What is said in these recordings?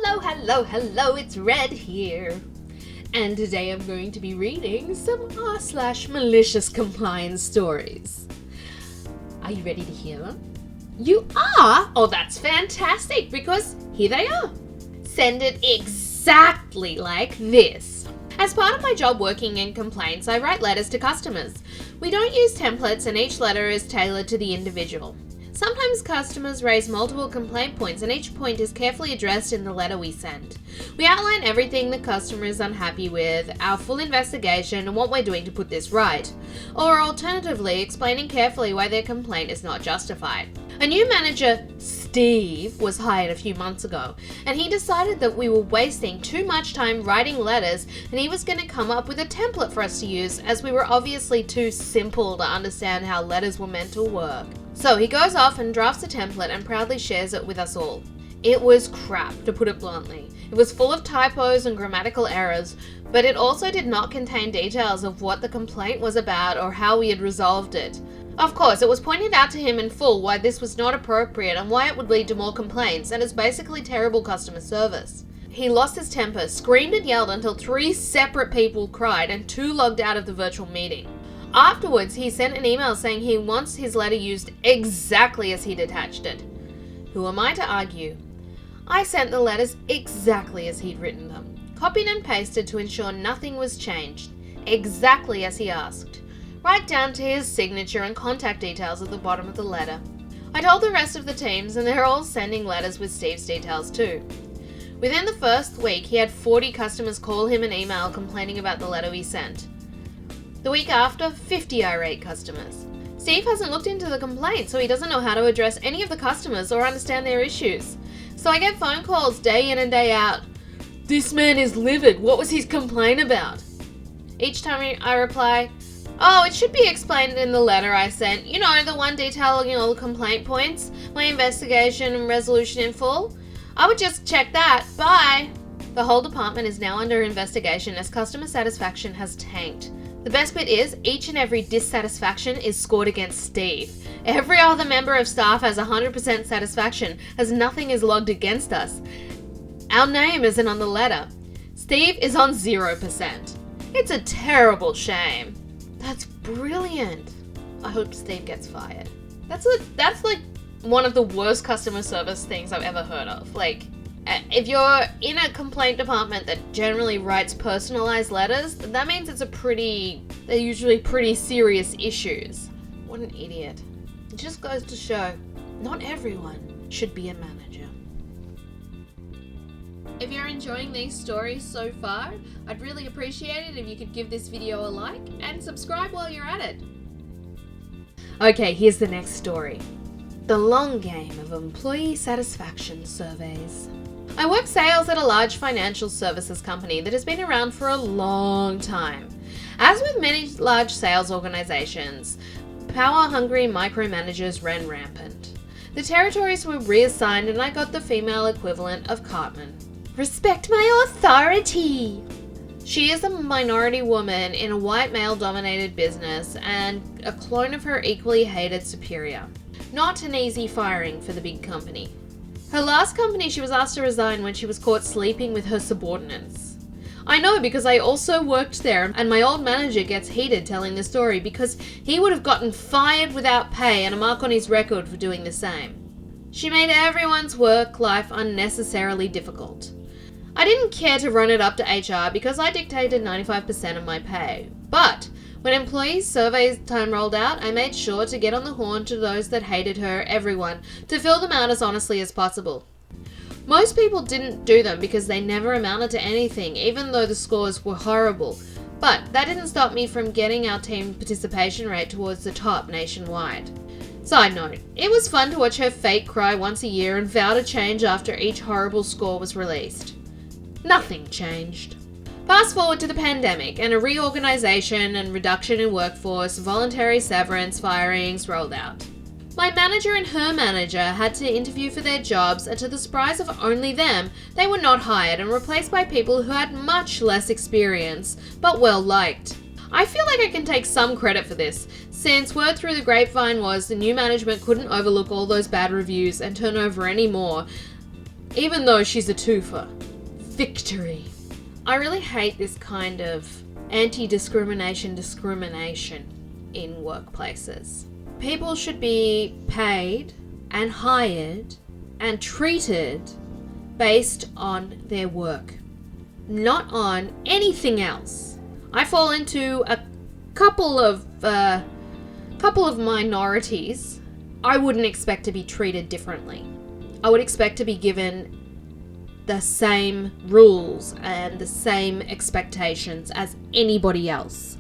Hello, it's Red here. And today I'm going to be reading some r/malicious compliance stories. Are you ready to hear them? You are? Oh, that's fantastic, because here they are. Send it exactly like this. As part of my job working in complaints, I write letters to customers. We don't use templates and each letter is tailored to the individual. Sometimes customers raise multiple complaint points and each point is carefully addressed in the letter we send. We outline everything the customer is unhappy with, our full investigation and what we're doing to put this right. Or alternatively, explaining carefully why their complaint is not justified. A new manager, Steve, was hired a few months ago and he decided that we were wasting too much time writing letters and he was going to come up with a template for us to use as we were obviously too simple to understand how letters were meant to work. So he goes off and drafts a template and proudly shares it with us all. It was crap, to put it bluntly. It was full of typos and grammatical errors, but it also did not contain details of what the complaint was about or how we had resolved it. Of course, it was pointed out to him in full why this was not appropriate and why it would lead to more complaints and is basically terrible customer service. He lost his temper, screamed and yelled until 3 separate people cried and 2 logged out of the virtual meeting. Afterwards, he sent an email saying he wants his letter used exactly as he'd attached it. Who am I to argue? I sent the letters exactly as he'd written them, copied and pasted to ensure nothing was changed, exactly as he asked, right down to his signature and contact details at the bottom of the letter. I told the rest of the teams and they're all sending letters with Steve's details too. Within the first week, he had 40 customers call him and email complaining about the letter we sent. The week after, 50 irate customers. Steve hasn't looked into the complaint, so he doesn't know how to address any of the customers or understand their issues. So I get phone calls day in and day out. This man is livid. What was his complaint about? Each time I reply, oh, it should be explained in the letter I sent. You know, the one detailing all the complaint points, my investigation and resolution in full. I would just check that. Bye. The whole department is now under investigation as customer satisfaction has tanked. The best bit is, each and every dissatisfaction is scored against Steve. Every other member of staff has 100% satisfaction, as nothing is logged against us. Our name isn't on the letter. Steve is on 0%. It's a terrible shame. That's brilliant. I hope Steve gets fired. That's like one of the worst customer service things I've ever heard of. Like, if you're in a complaint department that generally writes personalized letters, that means they're usually pretty serious issues. What an idiot. It just goes to show, not everyone should be a manager. If you're enjoying these stories so far, I'd really appreciate it if you could give this video a like and subscribe while you're at it. Okay, here's the next story. The long game of employee satisfaction surveys. I work sales at a large financial services company that has been around for a long time. As with many large sales organizations, power-hungry micromanagers ran rampant. The territories were reassigned and I got the female equivalent of Cartman. Respect my authority! She is a minority woman in a white male-dominated business and a clone of her equally hated superior. Not an easy firing for the big company. Her last company, she was asked to resign when she was caught sleeping with her subordinates. I know because I also worked there and my old manager gets heated telling the story because he would have gotten fired without pay and a mark on his record for doing the same. She made everyone's work life unnecessarily difficult. I didn't care to run it up to HR because I dictated 95% of my pay, but when employees' survey time rolled out, I made sure to get on the horn to those that hated her, everyone, to fill them out as honestly as possible. Most people didn't do them because they never amounted to anything, even though the scores were horrible. But that didn't stop me from getting our team participation rate towards the top nationwide. Side note, it was fun to watch her fake cry once a year and vow to change after each horrible score was released. Nothing changed. Fast forward to the pandemic and a reorganization and reduction in workforce, voluntary severance, firings rolled out. My manager and her manager had to interview for their jobs and to the surprise of only them, they were not hired and replaced by people who had much less experience, but well liked. I feel like I can take some credit for this, since word through the grapevine was the new management couldn't overlook all those bad reviews and turn over any more. even though she's a twofer. Victory. I really hate this kind of anti-discrimination discrimination in workplaces. People should be paid and hired and treated based on their work, not on anything else. I fall into a couple of minorities. I wouldn't expect to be treated differently. I would expect to be given the same rules and the same expectations as anybody else.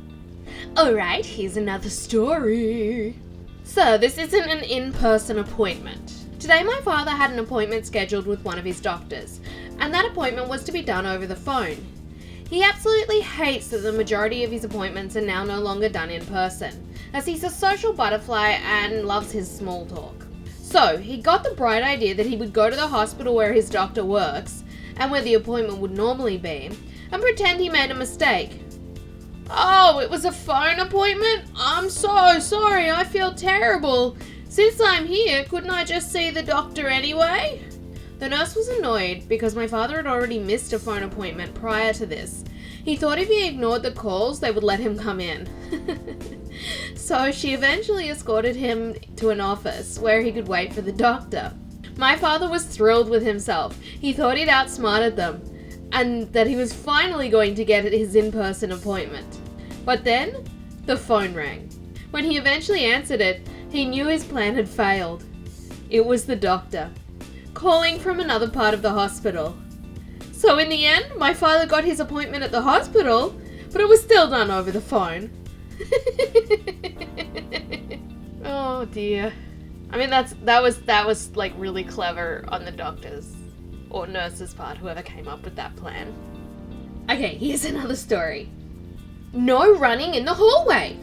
Alright, here's another story. So, this isn't an in-person appointment. Today my father had an appointment scheduled with one of his doctors, and that appointment was to be done over the phone. He absolutely hates that the majority of his appointments are now no longer done in person, as he's a social butterfly and loves his small talk. So, he got the bright idea that he would go to the hospital where his doctor works, and where the appointment would normally be, and pretend he made a mistake. Oh, it was a phone appointment? I'm so sorry, I feel terrible. Since I'm here, couldn't I just see the doctor anyway? The nurse was annoyed because my father had already missed a phone appointment prior to this. He thought if he ignored the calls, they would let him come in. So she eventually escorted him to an office where he could wait for the doctor. My father was thrilled with himself. He thought he'd outsmarted them and that he was finally going to get his in-person appointment. But then, the phone rang. When he eventually answered it, he knew his plan had failed. It was the doctor, calling from another part of the hospital. So in the end, my father got his appointment at the hospital, but it was still done over the phone. Oh dear. I mean, that was like really clever on the doctor's or nurse's part, whoever came up with that plan. Okay, here's another story. No running in the hallway.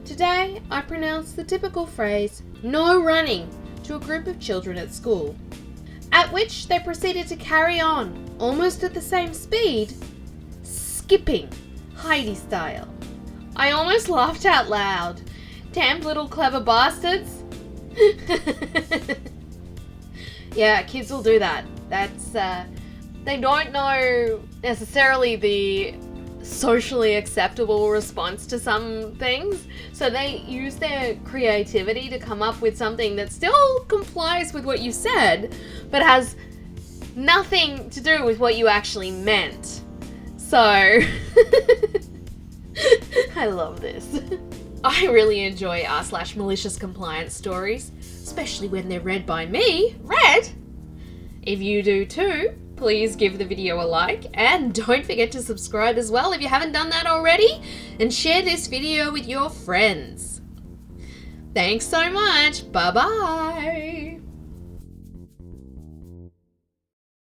Today, I pronounced the typical phrase, no running, to a group of children at school, at which they proceeded to carry on, almost at the same speed, skipping, Heidi style. I almost laughed out loud. Damned little clever bastards. Yeah, kids will do that. That's, they don't know necessarily the socially acceptable response to some things, so they use their creativity to come up with something that still complies with what you said, but has nothing to do with what you actually meant. So, I love this. I really enjoy r/malicious compliance stories, especially when they're read by me. Read? If you do too, please give the video a like, and don't forget to subscribe as well if you haven't done that already, and share this video with your friends. Thanks so much. Bye bye.